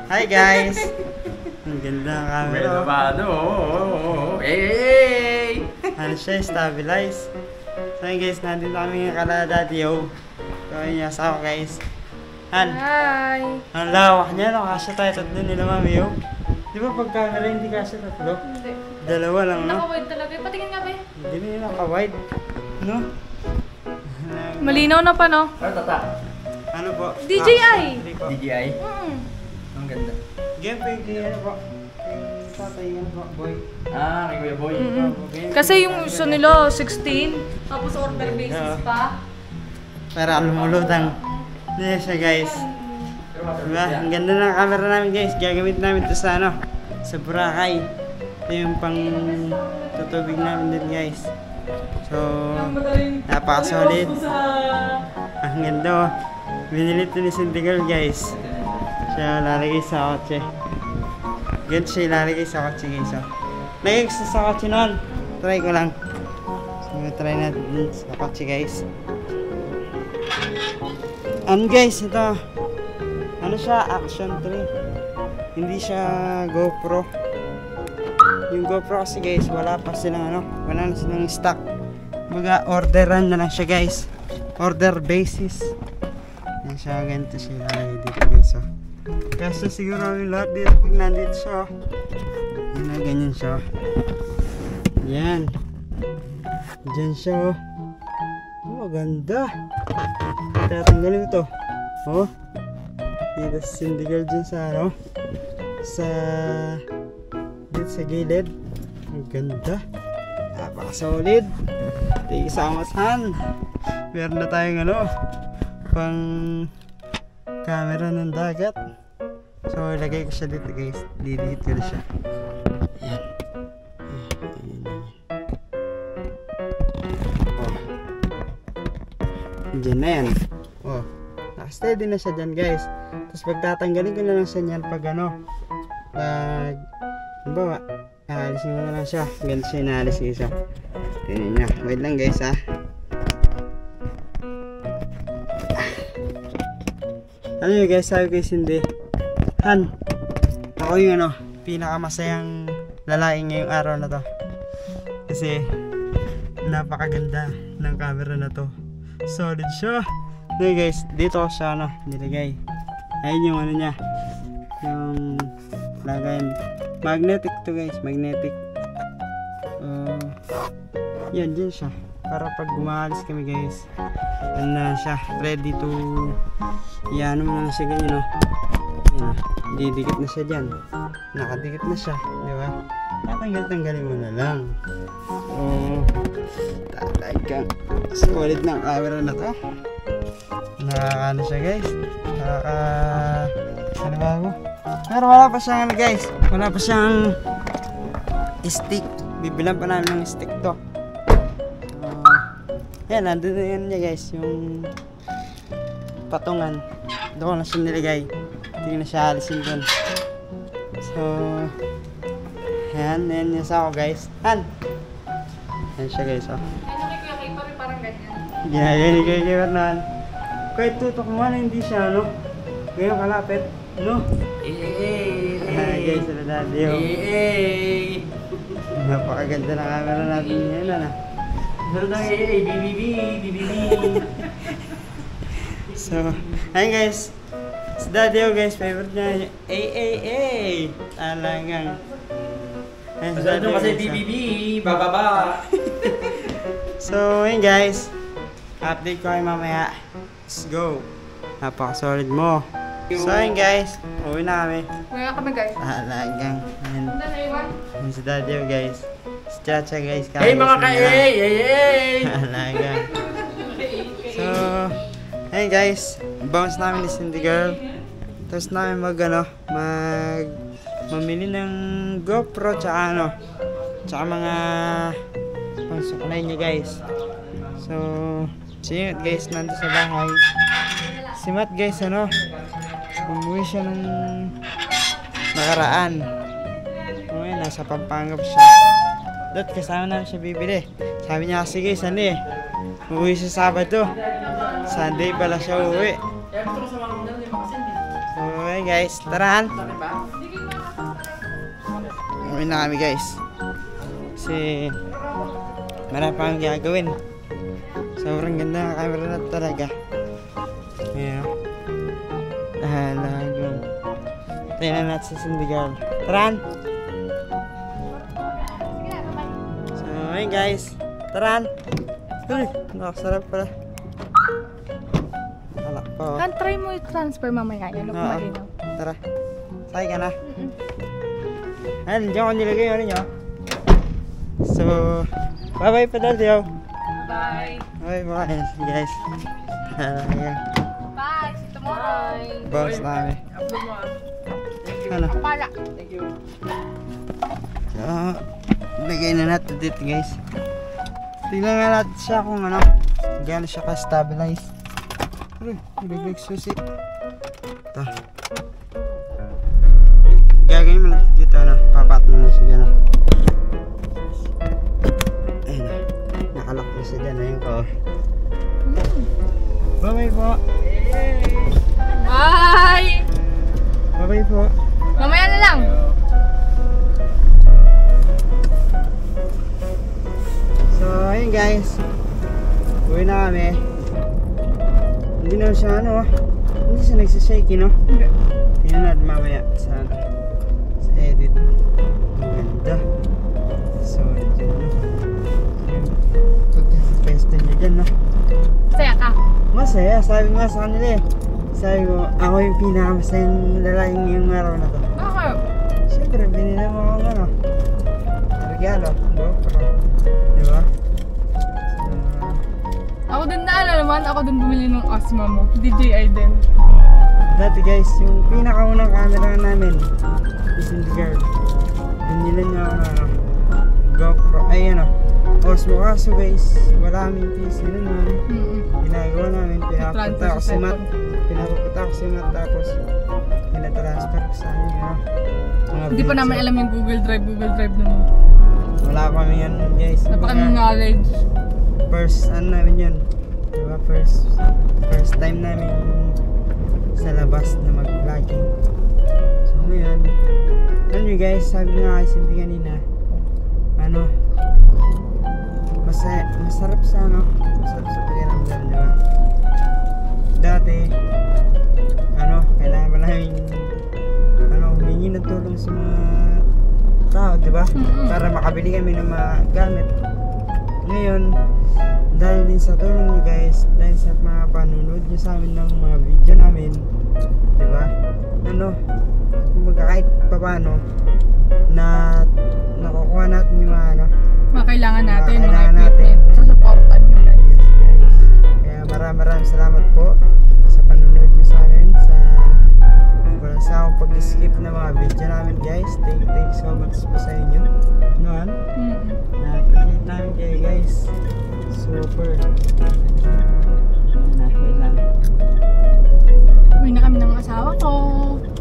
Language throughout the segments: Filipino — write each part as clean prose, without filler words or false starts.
Hi guys! Ang ganda ng camera. Well, paano? Hey! Ano siya, stabilize. So yun guys, nandito kami ng Daddy-O. So yun yung asawa guys. Han! Hi! Ang lawak niya, no? Kasya tayo tatlo nila mami, oh. Di ba pag camera hindi kasya tatlo? Hindi. Dalawa lang, no? Naka-wide talaga. Patingin nga ba eh? Hindi na yun naka-wide. No? Malinaw na pa, no? Ano tata? Ano po? DJI. Hindi po. DJI? Mm. Ang ganda. Game pa yung kaya ano po. Yung tatay yan po, boy. Ah, kay Kuya Boy. Kasi yung gusto nila, 16. Tapos order basis pa. Para lumulutang. Hindi siya guys. Diba? Ang ganda ng camera namin guys. Gagamit namin ito sa ano? Sa Boracay. Ito yung pang tutubig namin din guys. So, napaka-solid. Ang ganda oh. Binili ito ni Cindy Girl guys. Siya lalagay sa kotse. Ganito siya ilalagay sa kotse guys oh. Lagay ko sa kotse noon. Try ko lang. So, try natin sa kotse guys. Guys, ito. Ano siya? Action 3. Hindi siya GoPro. Yung GoPro kasi guys, wala pa silang ano, wala na silang stock. Baga orderan na lang siya guys. Order basis. Yan siya, ganito siya ilalagay dito guys oh. Kasi siguro yung lahat dito pag nandito siya oh. Yan na, ganyan siya oh. Yan. Diyan siya oh. Oh, ganda. Tatanggalin ito. Oh. Dito si Cindy Girl dyan sa ano. Dito sa gilid. Ang ganda. Napaka-solid. Thank you so much, Han. Meron na tayong ano. Pang camera ng dagat. So, ilagay ko siya dito guys. Didikit ko na siya. Ayan. Diyan na yan. Oh. Naka-steady na siya dyan guys. Tapos pagtatanggalin ko na lang siya niyan pag ano. Pag halimbawa, aalisin mo na lang siya. Ganito siya inaalis isa. Ganyan niya. Wait lang guys ha. Ano yun guys, sabi ko Cindy, Han, ako yung ano, pinakamasayang lalaki ngayong araw na to. Kasi napakaganda ng camera na to. Solid siya. Okay guys, dito ko siya ano, nilagay. Ayun yung ano niya. Yung lagayan. Magnetic to guys, magnetic. Yan, dyan siya. Para pag gumalis kami guys, yan na siya. Ready to, yan mo na siya ganyan o. Yan, didikit na siya dyan. Nakadikit na siya, di ba? Tatanggal-tanggalin mo na lang. Talagang solid ng camera na to. Nakakano siya guys. Nakakalibago. Pero wala pa siyang guys. Wala pa siyang stick. Bibilang pa namin ng stick to. Yan, nandun na yan niya guys. Yung patungan. Doon na siya nilagay. Hindi na siya alisin doon. So, yan niya sa ako guys. Han! Yan siya guys oh. Ano kay Kuya Kay pa rin parang ganyan. Ginagay ni Kuya Kay Fernand. Kahit tutok mo na hindi siya ano. Ngayon kalapit. No? Guys, sila daddy oh. Napakaganda na camera natin yan ano. Meron na BBB. So, ayun guys. Si daddy oh guys, favorite niya. Talagang. Ayun si daddy Kasi guys, BBB. Bababa. So, ayun guys. Update ko kayo mamaya. Let's go. Napaka-solid mo. So, ayun guys. Uwi na kami. Kuya kami guys. Talagang. Ayun. Hindi na iwan. Ayun si daddy oh guys. Si Chacha guys. Hey mga ka-hey! Talagang. So, ayun guys. Bounce namin ni Cindy Girl. Tapos namin mamili ng GoPro tsaka ano. Tsaka mga pangsuklay niya guys. So, si Matt guys nandito sa bahay. Si Matt guys ano, umuwi siya nung nakaraan. Ngayon nasa Pampanga siya. Dot kasama namin siya bibili. Sabi niya sige Sunday. Uuwi siya Sabado. Sunday pala siya uuwi. So Okay guys, tarahan. Saan ba? Uwi na kami guys. Kasi marami pa kang gagawin. Sobrang ganda ng camera na talaga. Ayan. Dahalag. Tingnan natin sa Sindigal. Tarahan! So, ayun guys. Tarahan! Uy, nakasarap pala. Wala pa oh. Try mo i-transfer mamaya. Yan, Oo. malinaw. Tara. Sakay ka na. Ayun, diyan ko nilagay ano nyo. So, bye-bye pa dati yo. Bye. Bye-bye guys. Ayan. Bye. See you tomorrow. Boss namin. Upload mo ah. Ano? Para. Thank you. So, lagay na natin dito guys. Tingnan nga natin siya kung ano, gaano siya ka-stabilize. Uy, ilagay susi. Ito. Gagawin mo natin dito na, papat mo na siya gano'n. Ayun na, nakalak na siya dyan. Ayun ko. Bye-bye po. Bye. Bye-bye po. Mamaya na lang. So, ayun guys. Uwi na kami. Hindi na siya ano, hindi siya nagsashake, no? Hindi. Tingnan natin mamaya sa edit. Ang ganda. So, dyan, no? Pagka-pesto niya dyan, no? Saya ka. Masaya, sabi nga sa kanila eh. Sabi ko, ako yung pinakamasayang lalaking ngayong araw na to. Bakit? Siyempre, binila mo akong ano, regalo, GoPro. Diba? Ako din naalala naman, ako din bumili ng Osmo mo. DJI din. Dati guys, yung pinakaunang camera namin is in the girl. Binila niya ako na ano, GoPro, ay ano, Osmo. Kaso guys, wala kaming PC nun man. Ginagawa namin, pinapunta ako si Matt. Pinapunta ako si Matt tapos pinatransfer ko sa inyo. Hindi pa namin alam yung Google Drive nun. Wala kami yan guys. Napaka knowledge. First ano namin yun, diba? First time namin sa labas na mag-vlogging. So ngayon, alam nyo guys, sabi nga kasi hindi kanina, ano, masarap sa ano, masarap sa pakiramdam, diba? Dati, ano, kailangan pa namin ano, humingi ng tulong sa mga tao, diba? Para makabili kami ng mga gamit. Ngayon, dahil din sa tulong nyo guys, dahil sa mga panunood nyo sa amin ng mga video namin, diba? Ano, kumbaga kahit paano na nakukuha natin yung mga ano, Mga kailangan natin, mga kailangan natin. equipment. Susuportan nyo guys. Yes guys. Kaya maraming salamat po sa panunood nyo sa amin, sa walang sa akong pag-skip na mga video namin guys. Thank you so much po sa inyo. Noon, na-appreciate namin kayo guys. Super. Wait lang. Uwi na kami ng asawa ko.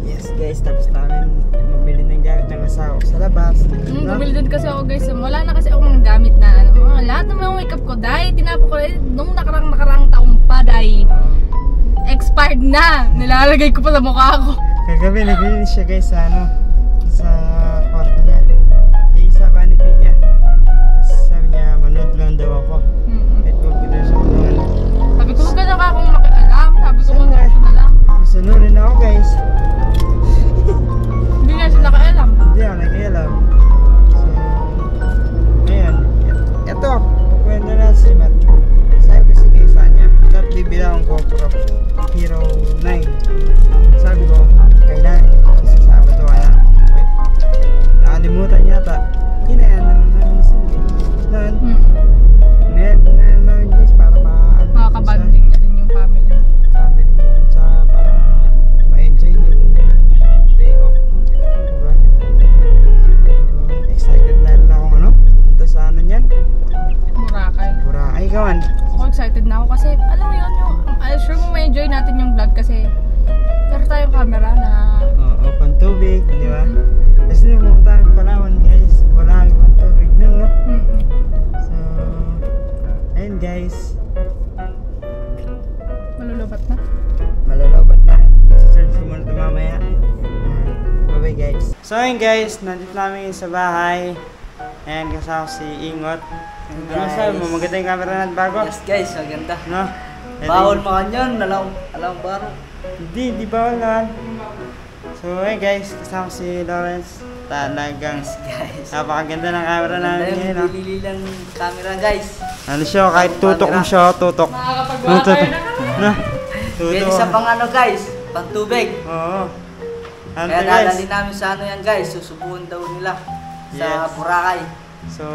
Yes guys, tapos namin mabili ng gamit ng asawa ko sa labas. No? Bumili din kasi ako guys. Wala na kasi ako mga gamit na ano. Lahat ng mga makeup ko dahil tinapo ko nung nakarang taong pa dahil expired na. Nilalagay ko pa sa mukha ko. Kagabi nagbili siya guys sa ano, sa kwarto niya. Sa vanity niya. Tapos sabi niya, manood lang daw ako. At huwag ko daw siya manood. Sabi ko, huwag ka na ka akong makialam. Sabi ko, manood ko na lang. Sunurin ako guys. Hindi nga siya nakialam. Hindi ako nakialam. So, ngayon, eto, kukwento na si Matt. Sabi ko si Kaysa niya, dapat bibila akong GoPro Hero 9. Sabi ko, kailan? Sa Sabado kaya. Nakalimutan yata. Hinayaan na lang namin si Noon. Ngayon, hinayaan namin guys para Makakabanding na din yung family. family niya dun, tsaka para ma-enjoy niya din yung day off. Diba? Excited na rin ako ano? Punta sa ano niyan? Boracay. Boracay kawan. Ako excited na ako kasi alam mo yun yung sure mo may enjoy natin yung vlog kasi meron tayong camera na Oo, pantubig, di ba? Kasi nung pumunta kami Palawan guys, wala kami pantubig nun, no? So, ayun guys. malulubat na. Malalabat na. Search mo muna ito mamaya. So ayun guys, nandito namin sa bahay. Ayan, kasama si Ingot. Ano sabi mo? Maganda yung camera natin bago? Yes guys, maganda. No? Bawal mo kanyan, alam baro. Hindi bawal naman. So ayun guys, kasama si Lawrence. Talagang Guys. napakaganda ng camera namin ngayon. No? Bilili lang camera guys. Ano siya, kahit tutok mo siya, tutok. Makakapag-water na kami. Na, Pwede tutok. sa pang ano guys, pang tubig. Oo. Ano Kaya to, guys? dadali namin sa ano yan guys, susubuan daw nila sa Yes. Boracay. So,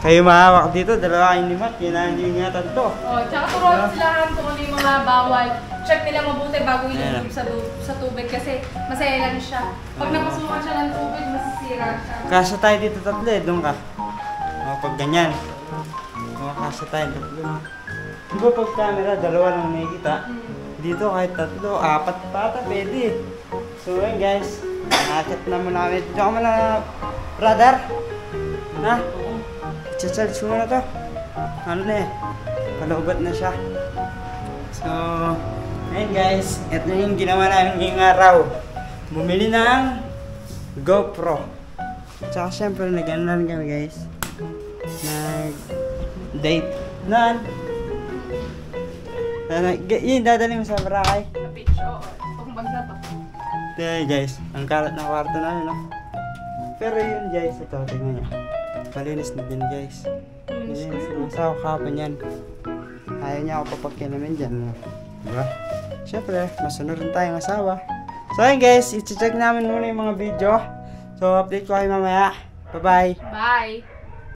kayo mahawak dito, dalawa kayong limat, yun ang ingatan to. Oh, tsaka turuan sila kung ano yung mga bawal. Check nila mabuti bago ilubog sa tubig kasi masaya lang siya. Pag napasukan siya ng tubig, masisira siya. Kasya tayo dito tatlo eh, doon ka. O, pag ganyan. O, kasya tayo tatlo. Di ba pag camera, dalawa lang nakikita? Dito kahit tatlo, apat pa ata, pwede. So, ayun guys, nakakit naman namin. Diyan ka muna, brother. Na? I-charge mo na to. Ano na eh, palaubat na siya. So, ayun guys, ito yung ginawa namin ngayong araw. Bumili ng GoPro. Tsaka syempre nag-ano na rin kami guys. Nag-date. Yun, dadali mo sa Boracay. Sa beach, oo. Itong bag na to. Ito guys, ang kalat na kwarto namin, no? Pero yun guys, ito, tingnan nyo. Malinis na din guys. Malinis na. Asawa kapon yan. Ayaw niya ako papagkinamin dyan, no? Diba? Siyempre, masunod rin tayong asawa. So ayun guys, i-check namin muna yung mga video. So update ko kayo mamaya. Bye-bye! Bye!